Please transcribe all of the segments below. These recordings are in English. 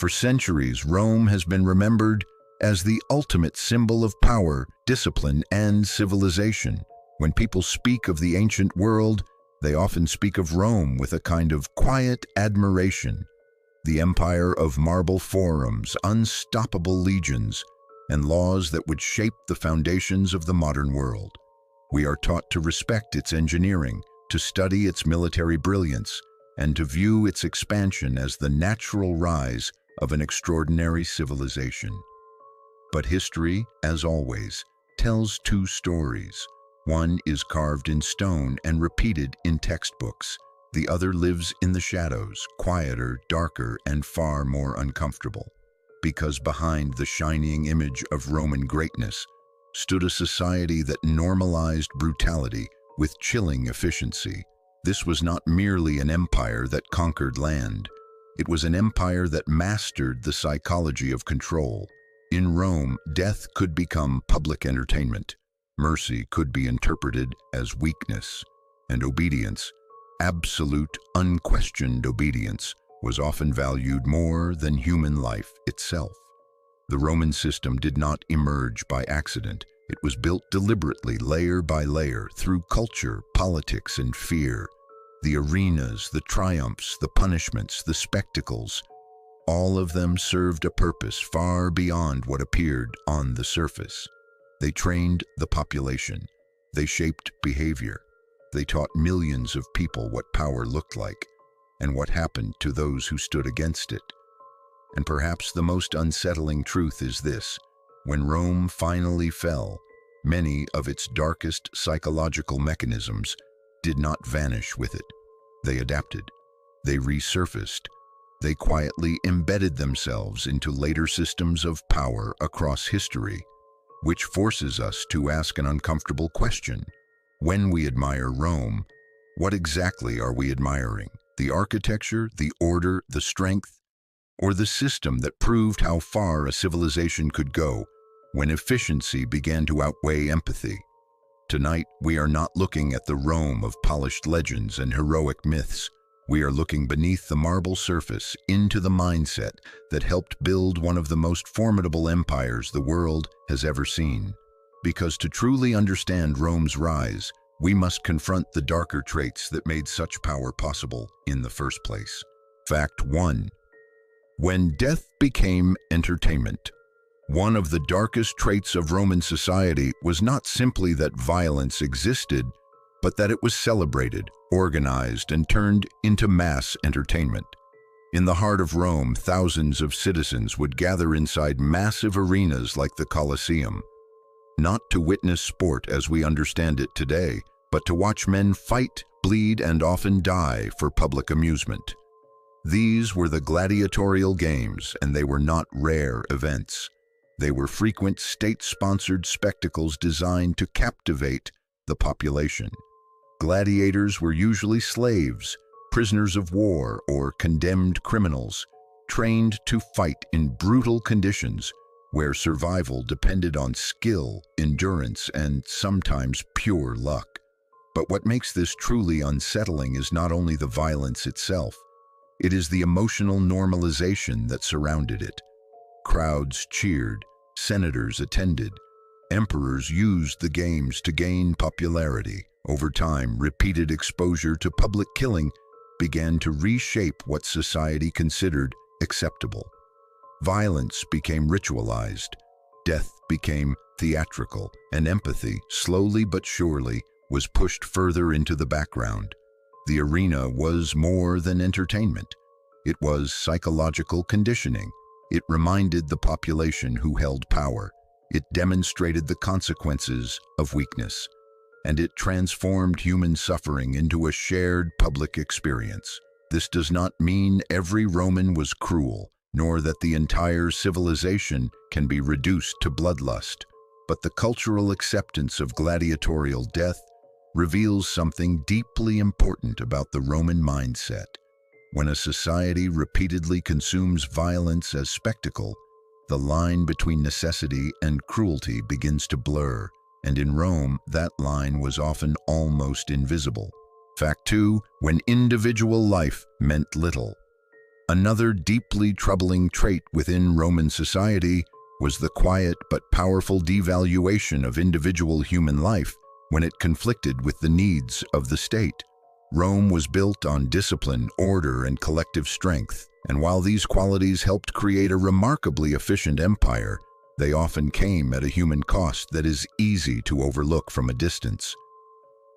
For centuries, Rome has been remembered as the ultimate symbol of power, discipline, and civilization. When people speak of the ancient world, they often speak of Rome with a kind of quiet admiration. The empire of marble forums, unstoppable legions, and laws that would shape the foundations of the modern world. We are taught to respect its engineering, to study its military brilliance, and to view its expansion as the natural rise of an extraordinary civilization. But history, as always, tells two stories. One is carved in stone and repeated in textbooks. The other lives in the shadows, quieter, darker, and far more uncomfortable. Because behind the shining image of Roman greatness stood a society that normalized brutality with chilling efficiency. This was not merely an empire that conquered land. It was an empire that mastered the psychology of control. In Rome, death could become public entertainment. Mercy could be interpreted as weakness. And obedience, absolute, unquestioned obedience, was often valued more than human life itself. The Roman system did not emerge by accident. It was built deliberately, layer by layer, through culture, politics, and fear. The arenas, the triumphs, the punishments, the spectacles, all of them served a purpose far beyond what appeared on the surface. They trained the population. They shaped behavior. They taught millions of people what power looked like and what happened to those who stood against it. And perhaps the most unsettling truth is this: when Rome finally fell, many of its darkest psychological mechanisms did not vanish with it. They adapted. They resurfaced. They quietly embedded themselves into later systems of power across history, which forces us to ask an uncomfortable question. When we admire Rome, what exactly are we admiring? The architecture, the order, the strength, or the system that proved how far a civilization could go when efficiency began to outweigh empathy? Tonight, we are not looking at the Rome of polished legends and heroic myths. We are looking beneath the marble surface into the mindset that helped build one of the most formidable empires the world has ever seen. Because to truly understand Rome's rise, we must confront the darker traits that made such power possible in the first place. Fact 1. When death became entertainment. One of the darkest traits of Roman society was not simply that violence existed, but that it was celebrated, organized, and turned into mass entertainment. In the heart of Rome, thousands of citizens would gather inside massive arenas like the Colosseum, not to witness sport as we understand it today, but to watch men fight, bleed, and often die for public amusement. These were the gladiatorial games, and they were not rare events. They were frequent state-sponsored spectacles designed to captivate the population. Gladiators were usually slaves, prisoners of war, or condemned criminals, trained to fight in brutal conditions where survival depended on skill, endurance, and sometimes pure luck. But what makes this truly unsettling is not only the violence itself, it is the emotional normalization that surrounded it. Crowds cheered, senators attended, emperors used the games to gain popularity. Over time, repeated exposure to public killing began to reshape what society considered acceptable. Violence became ritualized, death became theatrical, and empathy, slowly but surely, was pushed further into the background. The arena was more than entertainment. It was psychological conditioning. It reminded the population who held power. It demonstrated the consequences of weakness. And it transformed human suffering into a shared public experience. This does not mean every Roman was cruel, nor that the entire civilization can be reduced to bloodlust. But the cultural acceptance of gladiatorial death reveals something deeply important about the Roman mindset. When a society repeatedly consumes violence as spectacle, the line between necessity and cruelty begins to blur, and in Rome, that line was often almost invisible. Fact 2, when individual life meant little. Another deeply troubling trait within Roman society was the quiet but powerful devaluation of individual human life when it conflicted with the needs of the state. Rome was built on discipline, order, and collective strength, and while these qualities helped create a remarkably efficient empire, they often came at a human cost that is easy to overlook from a distance.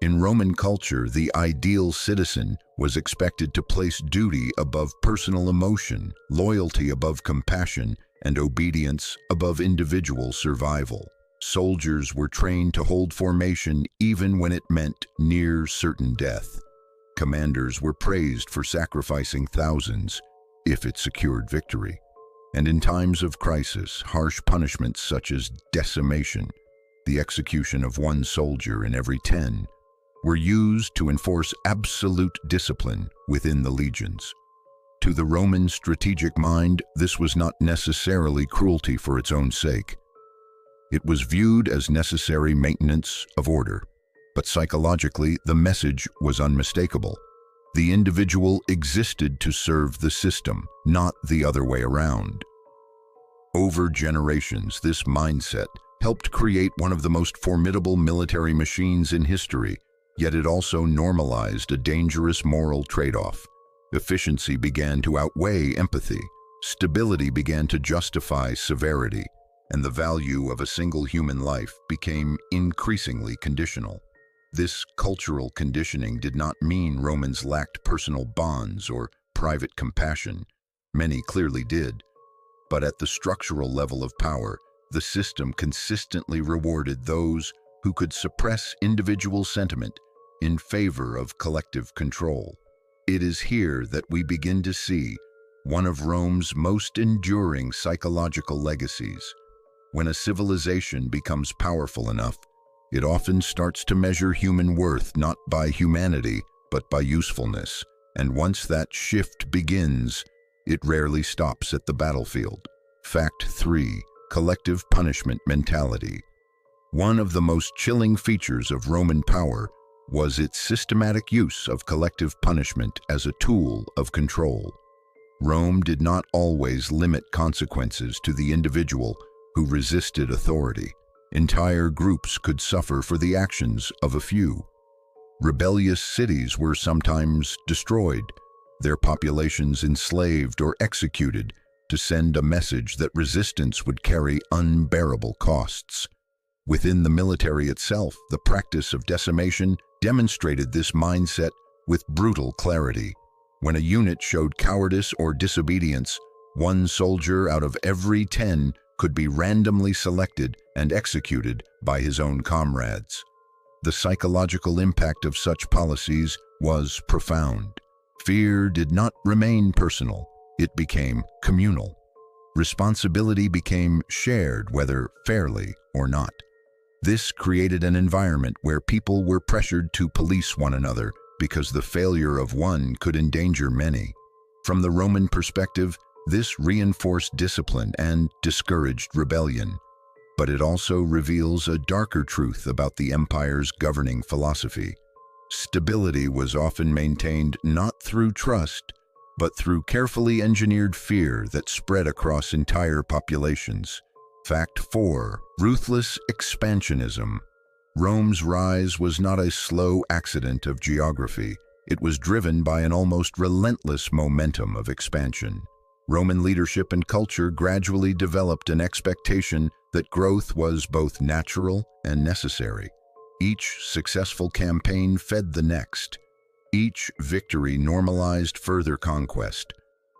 In Roman culture, the ideal citizen was expected to place duty above personal emotion, loyalty above compassion, and obedience above individual survival. Soldiers were trained to hold formation even when it meant near certain death. Commanders were praised for sacrificing thousands if it secured victory. And in times of crisis, harsh punishments such as decimation, the execution of one soldier in every 10, were used to enforce absolute discipline within the legions. To the Roman strategic mind, this was not necessarily cruelty for its own sake. It was viewed as necessary maintenance of order. But psychologically, the message was unmistakable. The individual existed to serve the system, not the other way around. Over generations, this mindset helped create one of the most formidable military machines in history, yet it also normalized a dangerous moral trade-off. Efficiency began to outweigh empathy, stability began to justify severity, and the value of a single human life became increasingly conditional. This cultural conditioning did not mean Romans lacked personal bonds or private compassion. Many clearly did. But at the structural level of power, the system consistently rewarded those who could suppress individual sentiment in favor of collective control. It is here that we begin to see one of Rome's most enduring psychological legacies. When a civilization becomes powerful enough, it often starts to measure human worth not by humanity, but by usefulness. And once that shift begins, it rarely stops at the battlefield. Fact 3. Collective punishment mentality. One of the most chilling features of Roman power was its systematic use of collective punishment as a tool of control. Rome did not always limit consequences to the individual who resisted authority. Entire groups could suffer for the actions of a few. Rebellious cities were sometimes destroyed, their populations enslaved or executed to send a message that resistance would carry unbearable costs. Within the military itself, the practice of decimation demonstrated this mindset with brutal clarity. When a unit showed cowardice or disobedience, one soldier out of every 10 could be randomly selected and executed by his own comrades. The psychological impact of such policies was profound. Fear did not remain personal, it became communal. Responsibility became shared, whether fairly or not. This created an environment where people were pressured to police one another because the failure of one could endanger many. From the Roman perspective, this reinforced discipline and discouraged rebellion. But it also reveals a darker truth about the empire's governing philosophy. Stability was often maintained not through trust, but through carefully engineered fear that spread across entire populations. Fact 4. Ruthless expansionism. Rome's rise was not a slow accident of geography. It was driven by an almost relentless momentum of expansion. Roman leadership and culture gradually developed an expectation that growth was both natural and necessary. Each successful campaign fed the next. Each victory normalized further conquest.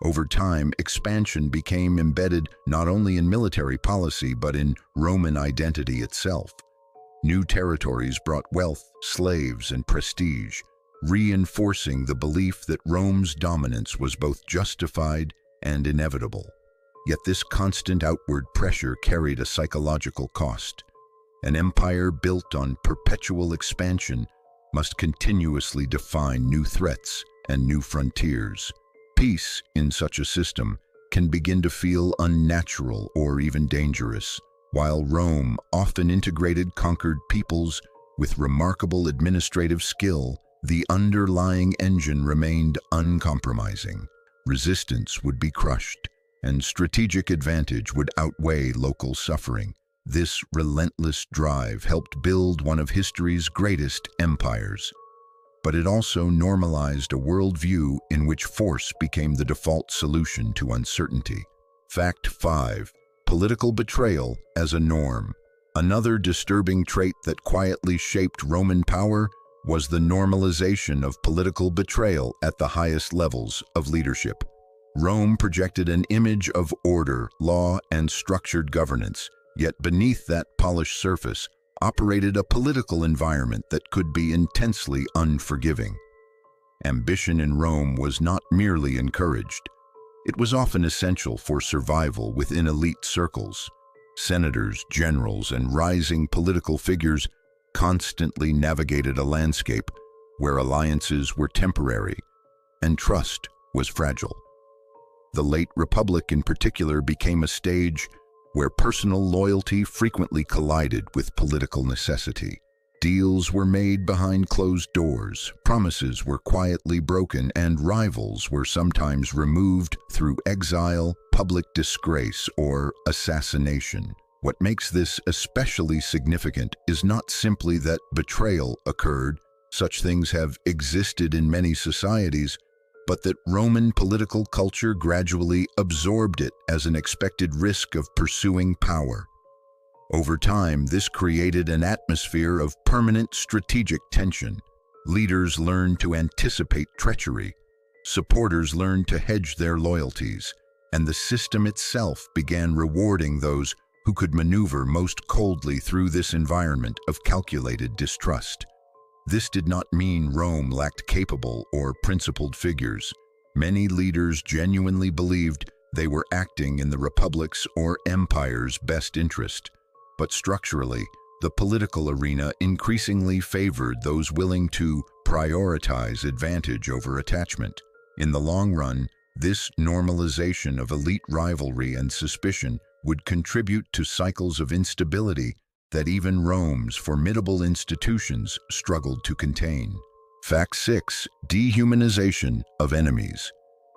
Over time, expansion became embedded not only in military policy but in Roman identity itself. New territories brought wealth, slaves, and prestige, reinforcing the belief that Rome's dominance was both justified and inevitable. Yet this constant outward pressure carried a psychological cost. An empire built on perpetual expansion must continuously define new threats and new frontiers. Peace in such a system can begin to feel unnatural or even dangerous. While Rome often integrated conquered peoples with remarkable administrative skill, the underlying engine remained uncompromising. resistance would be crushed, and strategic advantage would outweigh local suffering. This relentless drive helped build one of history's greatest empires. But it also normalized a worldview in which force became the default solution to uncertainty. Fact 5. Political betrayal as a norm. Another disturbing trait that quietly shaped Roman power was the normalization of political betrayal at the highest levels of leadership. Rome projected an image of order, law, and structured governance, yet beneath that polished surface operated a political environment that could be intensely unforgiving. Ambition in Rome was not merely encouraged. It was often essential for survival within elite circles. Senators, generals, and rising political figures constantly navigated a landscape where alliances were temporary and trust was fragile. The late Republic in particular became a stage where personal loyalty frequently collided with political necessity. Deals were made behind closed doors, promises were quietly broken, and rivals were sometimes removed through exile, public disgrace, or assassination. What makes this especially significant is not simply that betrayal occurred, such things have existed in many societies, but that Roman political culture gradually absorbed it as an expected risk of pursuing power. Over time, this created an atmosphere of permanent strategic tension. Leaders learned to anticipate treachery, supporters learned to hedge their loyalties, and the system itself began rewarding those who could maneuver most coldly through this environment of calculated distrust. This did not mean Rome lacked capable or principled figures. Many leaders genuinely believed they were acting in the republic's or empire's best interest. But structurally, the political arena increasingly favored those willing to prioritize advantage over attachment. In the long run, this normalization of elite rivalry and suspicion would contribute to cycles of instability that even Rome's formidable institutions struggled to contain. Fact 6. Dehumanization of enemies.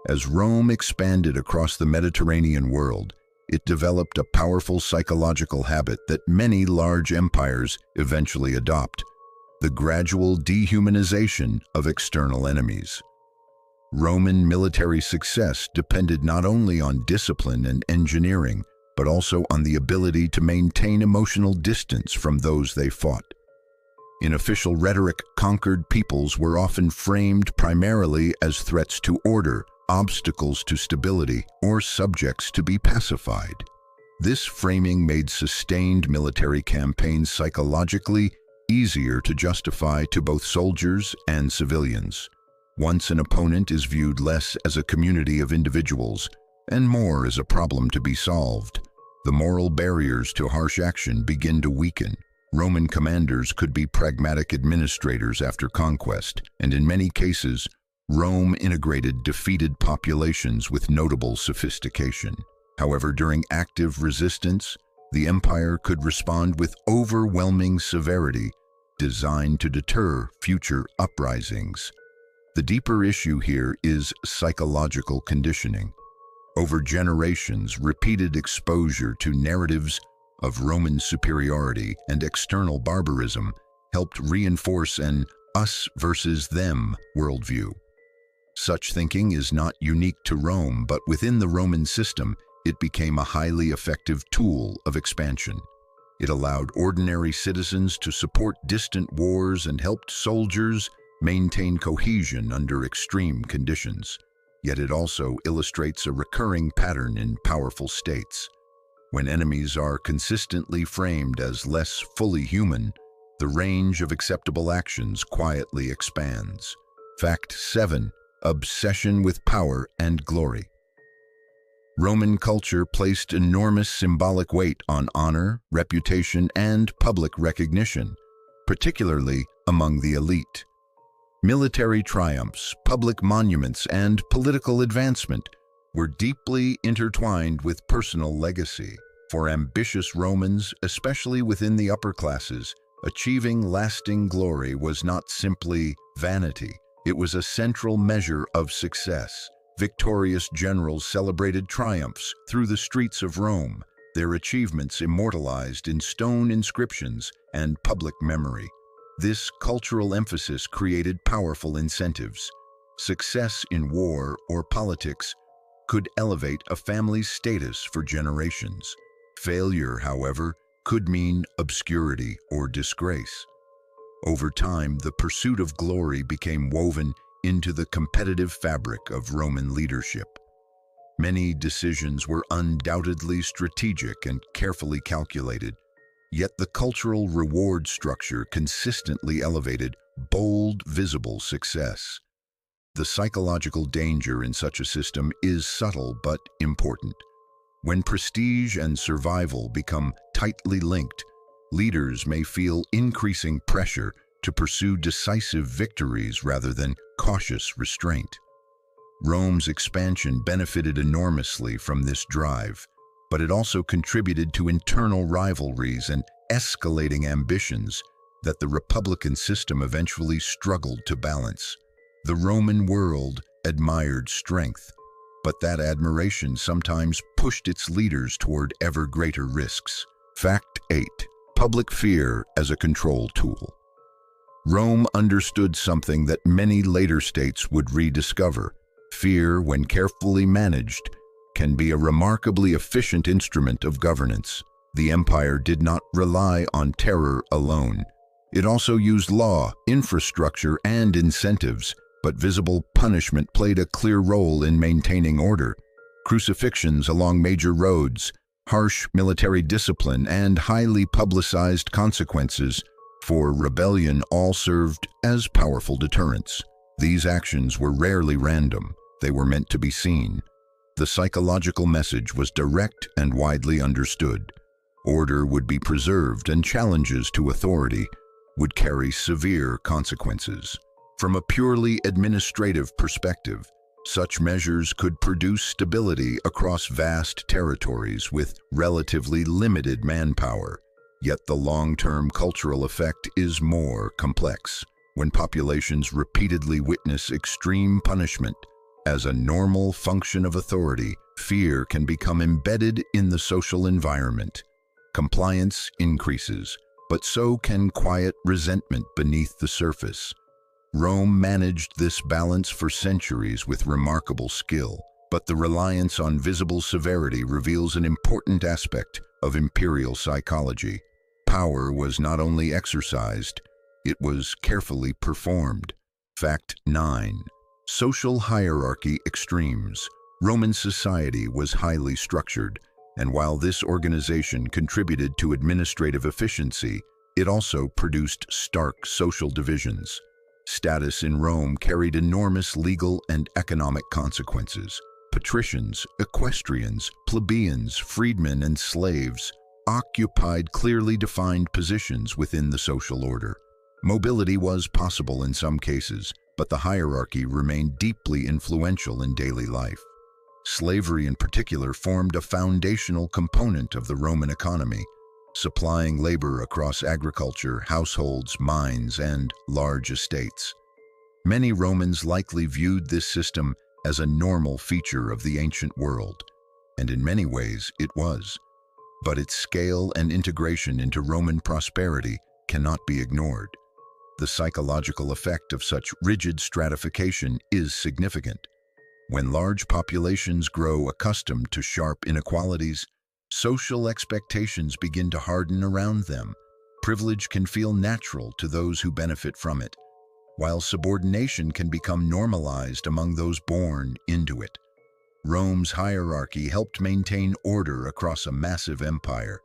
As Rome expanded across the Mediterranean world, it developed a powerful psychological habit that many large empires eventually adopt: the gradual dehumanization of external enemies. Roman military success depended not only on discipline and engineering, but also on the ability to maintain emotional distance from those they fought. In official rhetoric, conquered peoples were often framed primarily as threats to order, obstacles to stability, or subjects to be pacified. This framing made sustained military campaigns psychologically easier to justify to both soldiers and civilians. Once an opponent is viewed less as a community of individuals and more as a problem to be solved, the moral barriers to harsh action begin to weaken. Roman commanders could be pragmatic administrators after conquest, and in many cases, Rome integrated defeated populations with notable sophistication. However, during active resistance, the empire could respond with overwhelming severity, designed to deter future uprisings. The deeper issue here is psychological conditioning. Over generations, repeated exposure to narratives of Roman superiority and external barbarism helped reinforce an us versus them worldview. Such thinking is not unique to Rome, but within the Roman system, it became a highly effective tool of expansion. It allowed ordinary citizens to support distant wars and helped soldiers maintain cohesion under extreme conditions. Yet it also illustrates a recurring pattern in powerful states. When enemies are consistently framed as less fully human, the range of acceptable actions quietly expands. Fact 7. Obsession with power and glory. Roman culture placed enormous symbolic weight on honor, reputation, and public recognition, particularly among the elite. Military triumphs, public monuments, and political advancement were deeply intertwined with personal legacy. For ambitious Romans, especially within the upper classes, achieving lasting glory was not simply vanity. It was a central measure of success. Victorious generals celebrated triumphs through the streets of Rome, their achievements immortalized in stone inscriptions and public memory. This cultural emphasis created powerful incentives. Success in war or politics could elevate a family's status for generations. Failure, however, could mean obscurity or disgrace. Over time, the pursuit of glory became woven into the competitive fabric of Roman leadership. Many decisions were undoubtedly strategic and carefully calculated, yet the cultural reward structure consistently elevated bold, visible success. The psychological danger in such a system is subtle but important. When prestige and survival become tightly linked, leaders may feel increasing pressure to pursue decisive victories rather than cautious restraint. Rome's expansion benefited enormously from this drive, but it also contributed to internal rivalries and escalating ambitions that the republican system eventually struggled to balance. The Roman world admired strength, but that admiration sometimes pushed its leaders toward ever greater risks. Fact 8. Public fear as a control tool. Rome understood something that many later states would rediscover. Fear, when carefully managed, can be a remarkably efficient instrument of governance. The empire did not rely on terror alone. It also used law, infrastructure, and incentives, but visible punishment played a clear role in maintaining order. Crucifixions along major roads, harsh military discipline, and highly publicized consequences for rebellion all served as powerful deterrents. These actions were rarely random. They were meant to be seen. The psychological message was direct and widely understood. Order would be preserved, and challenges to authority would carry severe consequences. From a purely administrative perspective, such measures could produce stability across vast territories with relatively limited manpower. Yet the long-term cultural effect is more complex. When populations repeatedly witness extreme punishment as a normal function of authority, fear can become embedded in the social environment. Compliance increases, but so can quiet resentment beneath the surface. Rome managed this balance for centuries with remarkable skill, but the reliance on visible severity reveals an important aspect of imperial psychology. Power was not only exercised, it was carefully performed. Fact 9. Social hierarchy extremes. Roman society was highly structured, and while this organization contributed to administrative efficiency, it also produced stark social divisions. Status in Rome carried enormous legal and economic consequences. Patricians, equestrians, plebeians, freedmen, and slaves occupied clearly defined positions within the social order. Mobility was possible in some cases, but the hierarchy remained deeply influential in daily life. Slavery in particular formed a foundational component of the Roman economy, supplying labor across agriculture, households, mines, and large estates. Many Romans likely viewed this system as a normal feature of the ancient world, and in many ways it was. But its scale and integration into Roman prosperity cannot be ignored. The psychological effect of such rigid stratification is significant. When large populations grow accustomed to sharp inequalities, social expectations begin to harden around them. Privilege can feel natural to those who benefit from it, while subordination can become normalized among those born into it. Rome's hierarchy helped maintain order across a massive empire,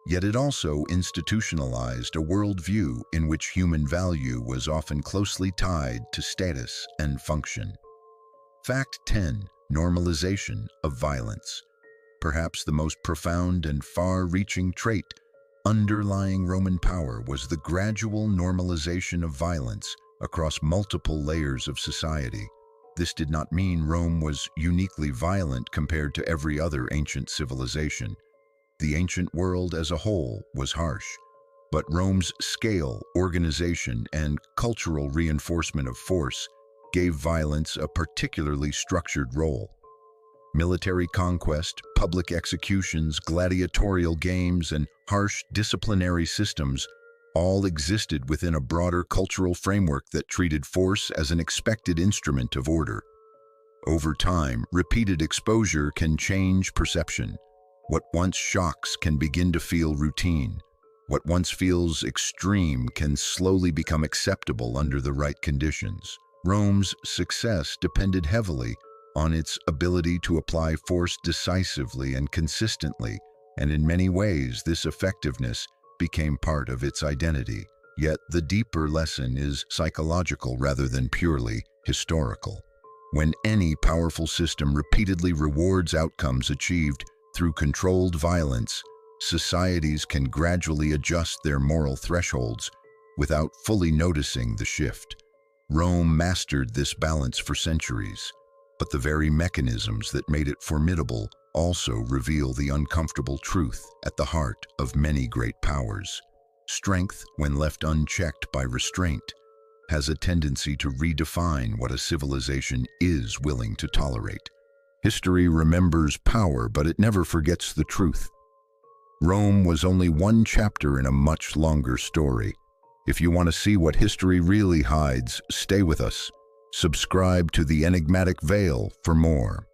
yet it also institutionalized a worldview in which human value was often closely tied to status and function. Fact 10. Normalization of violence. Perhaps the most profound and far-reaching trait underlying Roman power was the gradual normalization of violence across multiple layers of society. This did not mean Rome was uniquely violent compared to every other ancient civilization. The ancient world as a whole was harsh, but Rome's scale, organization, and cultural reinforcement of force gave violence a particularly structured role. Military conquest, public executions, gladiatorial games, and harsh disciplinary systems all existed within a broader cultural framework that treated force as an expected instrument of order. Over time, repeated exposure can change perception. What once shocks can begin to feel routine. What once feels extreme can slowly become acceptable under the right conditions. Rome's success depended heavily on its ability to apply force decisively and consistently, and in many ways this effectiveness became part of its identity. Yet the deeper lesson is psychological rather than purely historical. When any powerful system repeatedly rewards outcomes achieved through controlled violence, societies can gradually adjust their moral thresholds without fully noticing the shift. Rome mastered this balance for centuries, but the very mechanisms that made it formidable also reveal the uncomfortable truth at the heart of many great powers. Strength, when left unchecked by restraint, has a tendency to redefine what a civilization is willing to tolerate. History remembers power, but it never forgets the truth. Rome was only one chapter in a much longer story. If you want to see what history really hides, stay with us. Subscribe to The Enigmatic Veil for more.